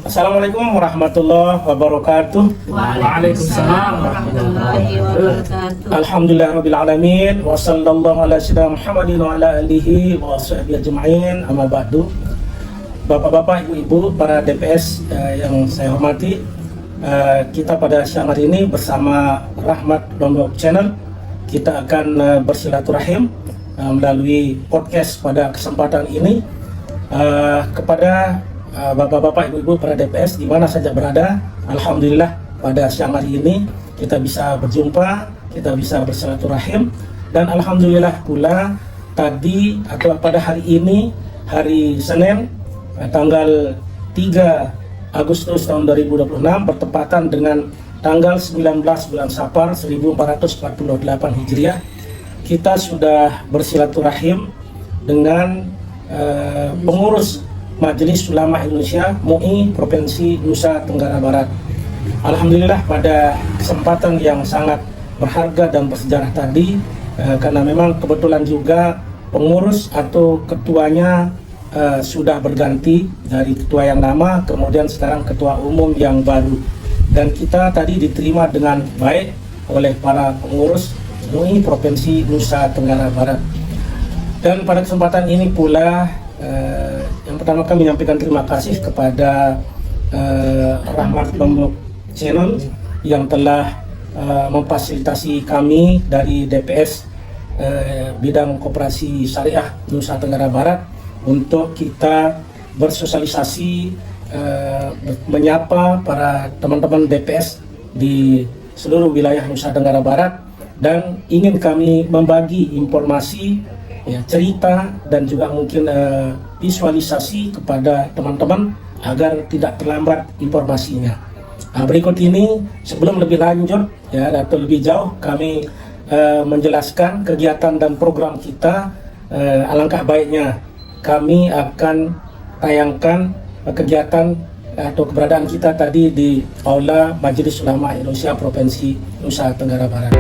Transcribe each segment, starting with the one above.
Assalamualaikum warahmatullahi wabarakatuh. Waalaikumsalam warahmatullahi wabarakatuh. Alhamdulillah alamin wa sallallahu ala sayyidina Muhammadin wa ala alihi wa sahbihi ajma'in. Amma ba'du. Bapak-bapak, ibu-ibu, para DPS yang saya hormati, kita pada siang hari ini bersama Rahmat Lombok Channel kita akan bersilaturahim melalui podcast pada kesempatan ini kepada bapak-bapak, ibu-ibu, para DPS di mana saja berada. Alhamdulillah pada siang hari ini kita bisa berjumpa, kita bisa bersilaturahim, dan alhamdulillah pula tadi atau pada hari ini, hari Senin tanggal 3 Agustus tahun 2026 bertepatan dengan tanggal 19 bulan Safar 1448 Hijriah, kita sudah bersilaturahim dengan pengurus Majelis Ulama Indonesia MUI Provinsi Nusa Tenggara Barat. Alhamdulillah pada kesempatan yang sangat berharga dan bersejarah tadi, karena memang kebetulan juga pengurus atau ketuanya sudah berganti dari ketua yang lama, kemudian sekarang ketua umum yang baru, dan kita tadi diterima dengan baik oleh para pengurus MUI Provinsi Nusa Tenggara Barat. Dan pada kesempatan ini pula yang pertama kami menyampaikan terima kasih kepada Rahmat Lombok Channel yang telah memfasilitasi kami dari DPS bidang koperasi syariah Nusa Tenggara Barat untuk kita bersosialisasi, menyapa para teman-teman DPS di seluruh wilayah Nusa Tenggara Barat, dan ingin kami membagi informasi, cerita, dan juga mungkin visualisasi kepada teman-teman agar tidak terlambat informasinya. Berikut ini sebelum lebih lanjut atau lebih jauh kami menjelaskan kegiatan dan program kita, alangkah baiknya kami akan tayangkan kegiatan atau keberadaan kita tadi di Aula Majelis Ulama Indonesia Provinsi Nusa Tenggara Barat.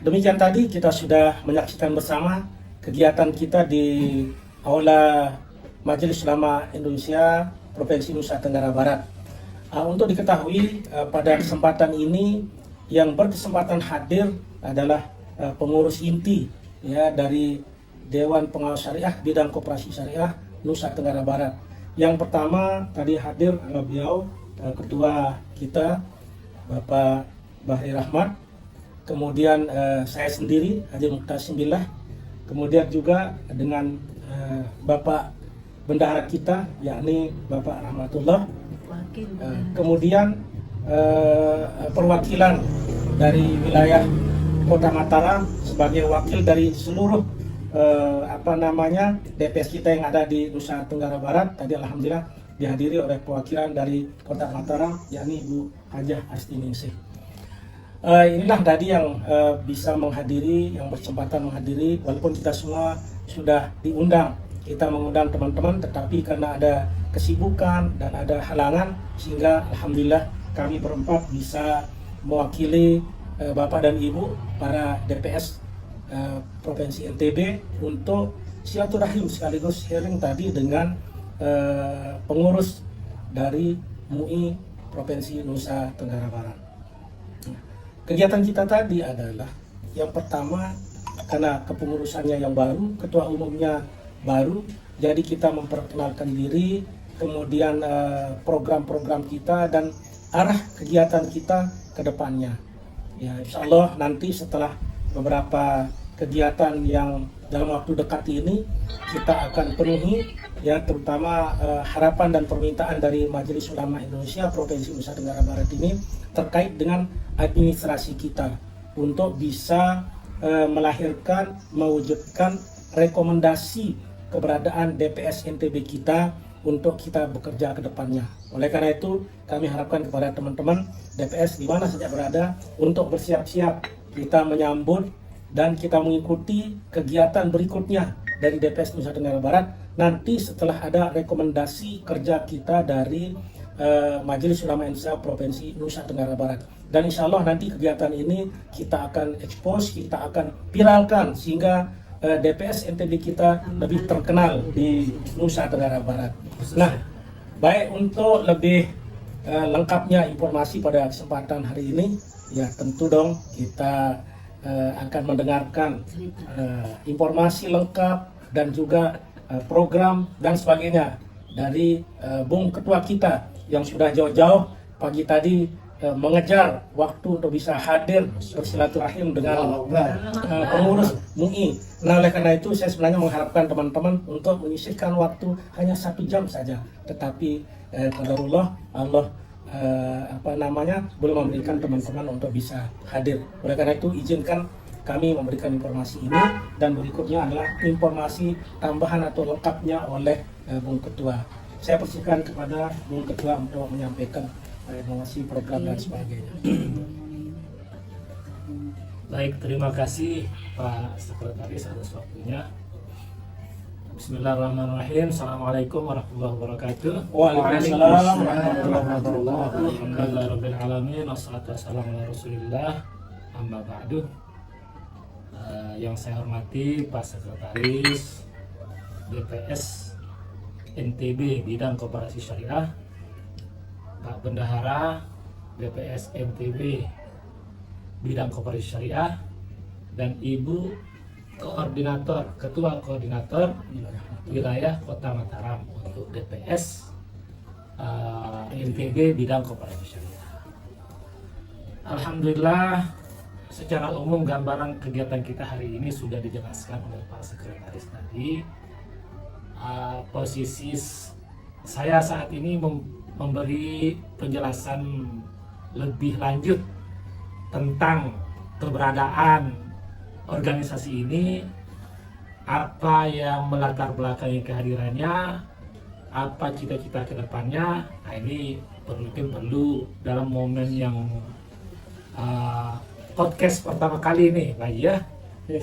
Demikian tadi kita sudah menyaksikan bersama kegiatan kita di Aula Majelis Ulama Indonesia Provinsi Nusa Tenggara Barat. Untuk diketahui pada kesempatan ini yang berkesempatan hadir adalah pengurus inti dari Dewan Pengawas Syariah Bidang Koperasi Syariah Nusa Tenggara Barat. Yang pertama tadi hadir beliau ketua kita Bapak Bahri Rahmat, kemudian saya sendiri Haji Muqtasim Billah, kemudian juga dengan Bapak Bendahara kita yakni Bapak Rahmatullah, kemudian perwakilan dari wilayah Kota Mataram sebagai wakil dari seluruh DPS kita yang ada di Nusa Tenggara Barat. Tadi alhamdulillah dihadiri oleh perwakilan dari Kota Mataram yakni Ibu Hajah Astiningsih. Inilah tadi yang bisa menghadiri, yang berkesempatan menghadiri, walaupun kita semua sudah diundang, kita mengundang teman-teman, tetapi karena ada kesibukan dan ada halangan, sehingga alhamdulillah kami berempat bisa mewakili Bapak dan Ibu para DPS Provinsi NTB untuk silaturahim sekaligus sharing tadi dengan pengurus dari MUI Provinsi Nusa Tenggara Barat. Kegiatan kita tadi adalah yang pertama, karena kepengurusannya yang baru, ketua umumnya baru, jadi kita memperkenalkan diri, kemudian program-program kita dan arah kegiatan kita ke depannya. Ya, insya Allah nanti setelah beberapa kegiatan yang dalam waktu dekat ini kita akan penuhi, terutama harapan dan permintaan dari Majelis Ulama Indonesia Provinsi Nusa Tenggara Barat ini terkait dengan administrasi kita untuk bisa melahirkan, mewujudkan rekomendasi keberadaan DPS NTB kita untuk kita bekerja ke depannya. Oleh karena itu, kami harapkan kepada teman-teman DPS di mana saja berada untuk bersiap-siap kita menyambut dan kita mengikuti kegiatan berikutnya dari DPS Nusa Tenggara Barat nanti setelah ada rekomendasi kerja kita dari Majelis Ulama Indonesia Provinsi Nusa Tenggara Barat. Dan insya Allah nanti kegiatan ini kita akan expose, kita akan viralkan sehingga DPS NTB kita lebih terkenal di Nusa Tenggara Barat. Nah, baik untuk lebih lengkapnya informasi pada kesempatan hari ini, ya tentu dong kita akan mendengarkan informasi lengkap dan juga program dan sebagainya dari Bung Ketua kita yang sudah jauh-jauh pagi tadi mengejar waktu untuk bisa hadir bersilaturahim dengan pengurus MUI. Nah, oleh karena itu saya sebenarnya mengharapkan teman-teman untuk menyisihkan waktu hanya 1 jam saja, tetapi qadarullah Allah belum memberikan teman-teman untuk bisa hadir. Oleh karena itu izinkan kami memberikan informasi ini, dan berikutnya adalah informasi tambahan atau lengkapnya oleh Bung Ketua. Saya persilakan kepada Bung Ketua untuk menyampaikan informasi program dan sebagainya. Baik, terima kasih Pak Sekretaris atas waktunya. Bismillahirrahmanirrahim. Assalamualaikum warahmatullahi wabarakatuh. Waalaikumsalam warahmatullahi wabarakatuh. Alhamdulillahirabbil alamin. Wassalatu wassalamu ala Rasulillah. Amma ba'du. Yang saya hormati Pak Sekretaris DPS NTB Bidang Koperasi Syariah, Pak Bendahara DPS NTB Bidang Koperasi Syariah, dan Ibu Ketua Koordinator Wilayah Kota Mataram untuk DPS NTB Bidang Koperasi Syariah. Alhamdulillah, secara umum gambaran kegiatan kita hari ini sudah dijelaskan oleh Pak Sekretaris tadi. Posisi saya saat ini memberi penjelasan lebih lanjut tentang keberadaan organisasi ini, apa yang melatar belakangi kehadirannya, apa cita-cita ke depannya. Nah, ini perlu dalam momen yang podcast pertama kali ini, Pak ya.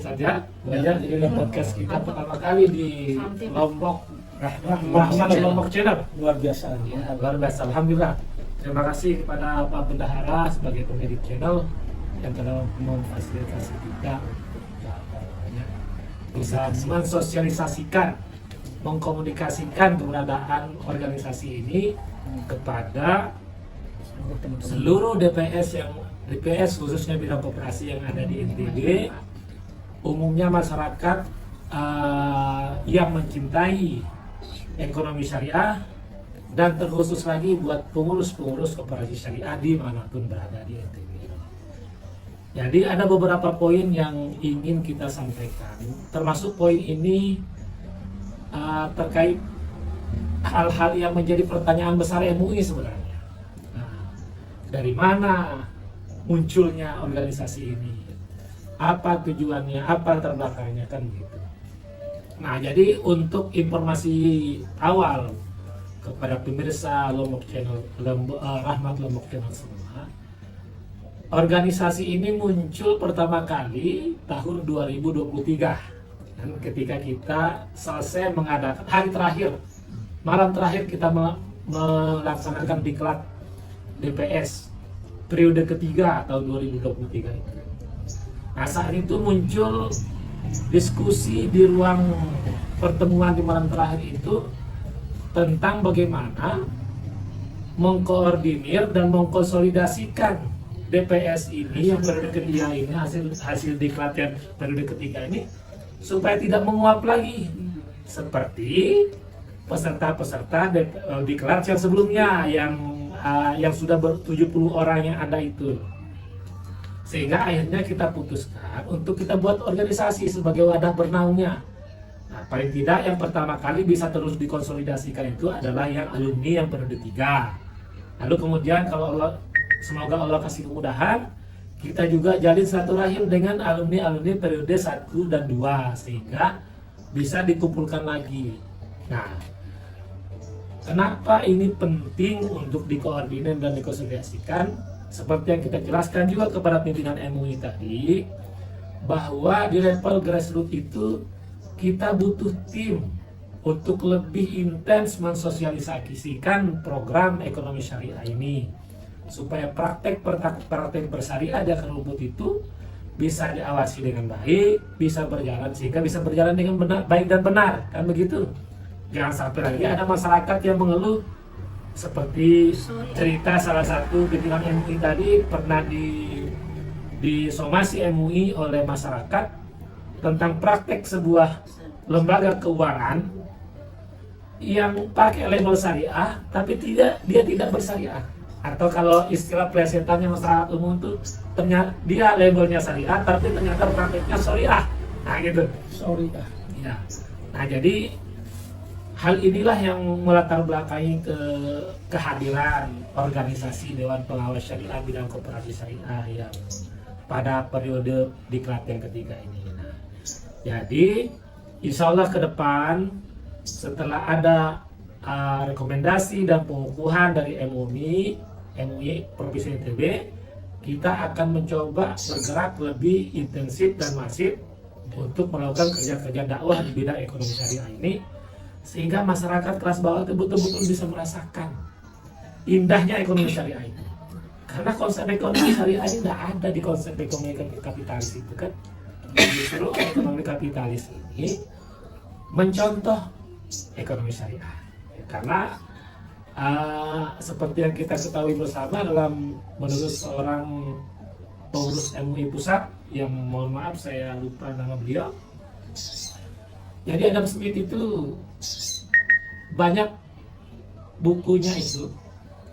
Saja, ini podcast kita pertama kali di Lombok Rahmat Lombok Channel. Luar biasa. Ya, luar biasa. Alhamdulillah. Terima kasih kepada Pak Bendahara sebagai pemilik channel yang telah memfasilitasi kita bisa mensosialisasikan, mengkomunikasikan keberadaan organisasi ini kepada seluruh DPS khususnya bidang koperasi yang ada di NTB, umumnya masyarakat yang mencintai ekonomi syariah, dan terkhusus lagi buat pengurus-pengurus koperasi syariah dimanapun berada di NTB. Jadi ada beberapa poin yang ingin kita sampaikan, termasuk poin ini terkait hal-hal yang menjadi pertanyaan besar MUI sebenarnya. Nah, dari mana munculnya organisasi ini? Apa tujuannya? Apa latar belakangnya, kan gitu. Nah, jadi untuk informasi awal kepada pemirsa Lombok Channel, Rahmat Lombok Channel semua, organisasi ini muncul pertama kali tahun 2023, dan ketika kita selesai mengadakan hari terakhir, malam terakhir kita melaksanakan diklat DPS periode ketiga tahun 2023 itu. Nah, saat itu muncul diskusi di ruang pertemuan di malam terakhir itu tentang bagaimana mengkoordinir dan mengkonsolidasikan DPS ini yang periode ketiga ini, hasil diklat yang periode ketiga ini, supaya tidak menguap lagi seperti peserta-peserta diklat yang sebelumnya yang sudah 70 orang yang ada itu. Sehingga akhirnya kita putuskan untuk kita buat organisasi sebagai wadah bernaungnya. Nah, paling tidak yang pertama kali bisa terus dikonsolidasikan itu adalah yang alumni yang periode 3. Lalu kemudian kalau semoga Allah kasih kemudahan, kita juga jalin silaturahim dengan alumni-alumni periode 1 dan 2 sehingga bisa dikumpulkan lagi. Nah, kenapa ini penting untuk dikoordinir dan dikonsolidasikan? Seperti yang kita jelaskan juga kepada pimpinan MUI tadi, bahwa di level grassroots itu kita butuh tim untuk lebih intens mensosialisasikan program ekonomi syariah ini, supaya praktek bersyariah di akar rumput itu bisa diawasi dengan baik, bisa berjalan sehingga bisa berjalan dengan benar, baik dan benar, kan begitu. Jangan sampai lagi ada masyarakat yang mengeluh seperti cerita salah satu pimpinan MUI tadi pernah disomasi MUI oleh masyarakat tentang praktek sebuah lembaga keuangan yang pakai label syariah tapi dia tidak bersyariah, atau kalau istilah plesetannya masyarakat umum itu ternyata dia labelnya syariah tapi ternyata prakteknya syariah. Nah gitu. Syariah. Ya. Nah jadi hal inilah yang melatar belakangi kehadiran organisasi Dewan Pengawas Syariah bidang koperasi syariah yang pada periode diklat yang ketiga ini. Nah, jadi insya Allah ke depan setelah ada rekomendasi dan pengukuhan dari MUI Provinsi NTB, kita akan mencoba bergerak lebih intensif dan masif untuk melakukan kerja-kerja dakwah di bidang ekonomi syariah ini, sehingga masyarakat kelas bawah itu betul-betul bisa merasakan indahnya ekonomi syariah ini. Karena konsep ekonomi syariah ini tidak ada di konsep ekonomi kapitalis itu kan. Justru ekonomi kapitalis ini mencontoh ekonomi syariah. Karena seperti yang kita ketahui bersama menurut seorang pengurus MUI pusat yang mohon maaf saya lupa nama beliau. Jadi Adam Smith itu banyak bukunya itu,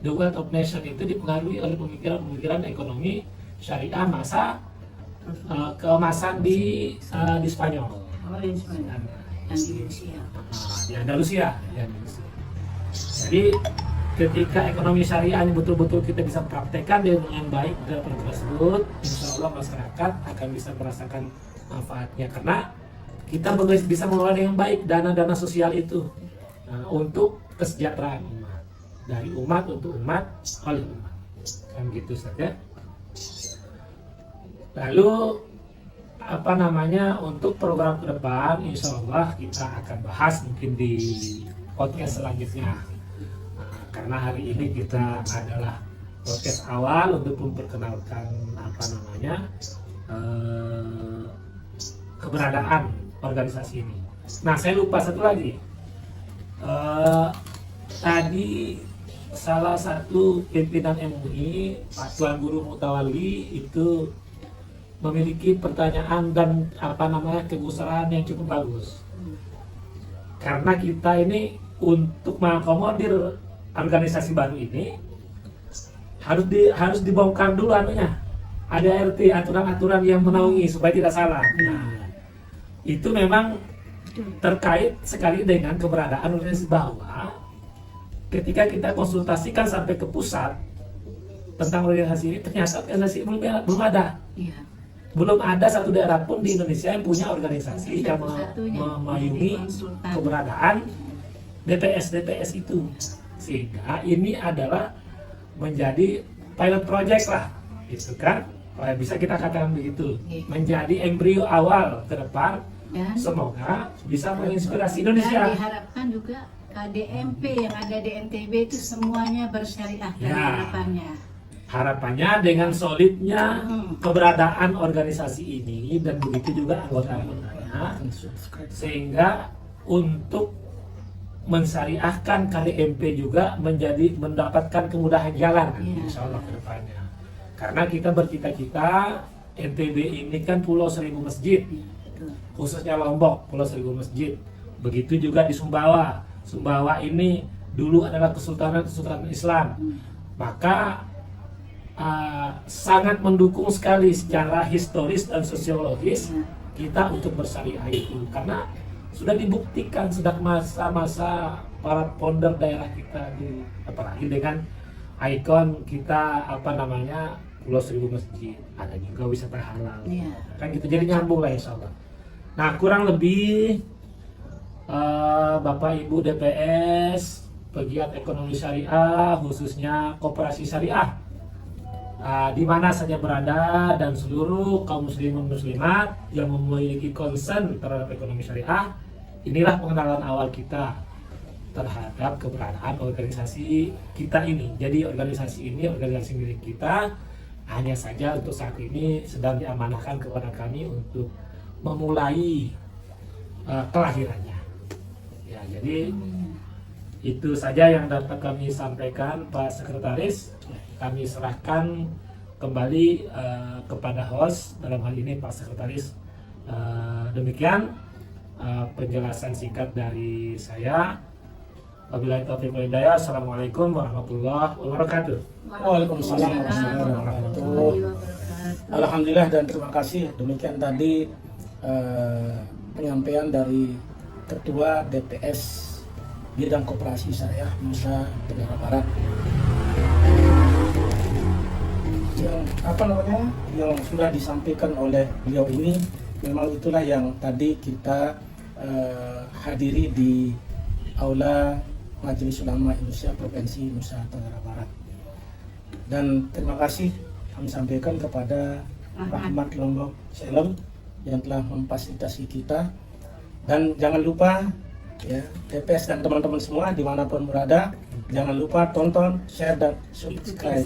The Wealth of Nation itu dipengaruhi oleh pemikiran ekonomi syariah masa keemasan di Spanyol. Oh, di Spanyol. Dan di Rusia. Di Andalusia. Jadi ketika ekonomi syariah ini betul-betul kita bisa praktekkan dengan baik dalam tersebut, insya Allah masyarakat akan bisa merasakan manfaatnya, karena kita bisa mengelola dengan baik dana-dana sosial itu untuk kesejahteraan umat, dari umat untuk umat oleh umat, kan gitu saja. Lalu untuk program ke depan, insya Allah kita akan bahas mungkin di podcast selanjutnya. Karena hari ini kita adalah podcast awal untuk memperkenalkan keberadaan organisasi ini. Nah, saya lupa satu lagi. Tadi salah satu pimpinan MUI, Pak Tuan Guru Mutawalli itu memiliki pertanyaan dan kegusaran yang cukup bagus. Karena kita ini untuk mengakomodir organisasi baru ini harus dibongkar dulu ada RT, aturan-aturan yang menaungi supaya tidak salah. Nah, itu memang terkait sekali dengan keberadaan organisasi bahwa ketika kita konsultasikan sampai ke pusat tentang organisasi ini, ternyata organisasi belum ada. Iya. Belum ada satu daerah pun di Indonesia yang punya organisasi yang memayungi keberadaan DPS itu. Sehingga ini adalah menjadi pilot project lah, gitu kan? Bisa kita katakan begitu, menjadi embrio awal ke depan. Dan semoga bisa menginspirasi Indonesia. Dan diharapkan juga KDMP yang ada di NTB itu semuanya bersyariah harapannya dengan solidnya keberadaan organisasi ini dan begitu juga anggota-anggotanya, sehingga untuk mensyariahkan KDMP juga mendapatkan kemudahan jalan, insya Allah ke depannya. Karena kita bercita-cita NTB ini kan Pulau Seribu Masjid, khususnya Lombok, Pulau Seribu Masjid. Begitu juga di Sumbawa. Sumbawa ini dulu adalah kesultanan Islam. Maka sangat mendukung sekali secara historis dan sosiologis kita untuk bersyariah itu, karena sudah dibuktikan sejak masa-masa para founder daerah kita apalagi dengan ikon kita Pulau Seribu Masjid, ada juga wisata halal, kan gitu, jadi nyambung lah insya Allah. Nah, kurang lebih Bapak Ibu DPS pegiat ekonomi syariah, khususnya koperasi syariah, di mana saja berada dan seluruh kaum muslimin muslimat yang memiliki concern terhadap ekonomi syariah. Inilah pengenalan awal kita terhadap keberadaan organisasi kita ini. Jadi organisasi ini organisasi milik kita, hanya saja untuk saat ini sedang diamanahkan kepada kami untuk memulai kelahirannya. Ya, jadi itu saja yang dapat kami sampaikan, Pak Sekretaris. Kami serahkan kembali kepada host, dalam hal ini Pak Sekretaris. Demikian penjelasan singkat dari saya. Wabillahi taufiq wal hidayah. Assalamualaikum warahmatullahi wabarakatuh. Waalaikumsalam warahmatullahi wabarakatuh. Alhamdulillah dan terima kasih. Demikian tadi penyampaian dari Ketua DPS Bidang Koperasi Syariah Nusa Tenggara Barat. Yang sudah disampaikan oleh beliau ini memang itulah yang tadi kita hadiri di Aula Majelis Ulama Indonesia Provinsi Nusa Tenggara Barat. Dan terima kasih kami sampaikan kepada Rahmat Lombok Selem yang telah memfasilitasi kita. Dan jangan lupa ya, DPS dan teman-teman semua dimanapun berada, jangan lupa tonton, share dan subscribe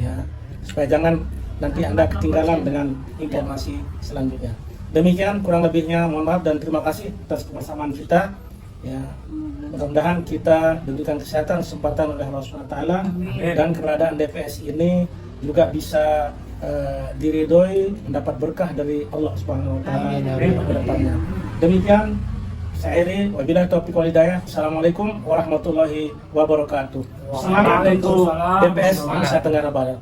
ya, supaya jangan nanti Anda ketinggalan dengan informasi selanjutnya. Demikian kurang lebihnya, mohon maaf dan terima kasih atas kebersamaan kita ya. Mudah-mudahan kita diberikan kesehatan, kesempatan oleh Allah SWT, dan keberadaan DPS ini juga bisa diridhoi, mendapat berkah dari Allah SWT ke depannya. Demikian saya akhiri, wabillahi taufiq wal hidayah. Assalamualaikum warahmatullahi wabarakatuh. Semangat untuk DPS Nusa Tenggara Barat.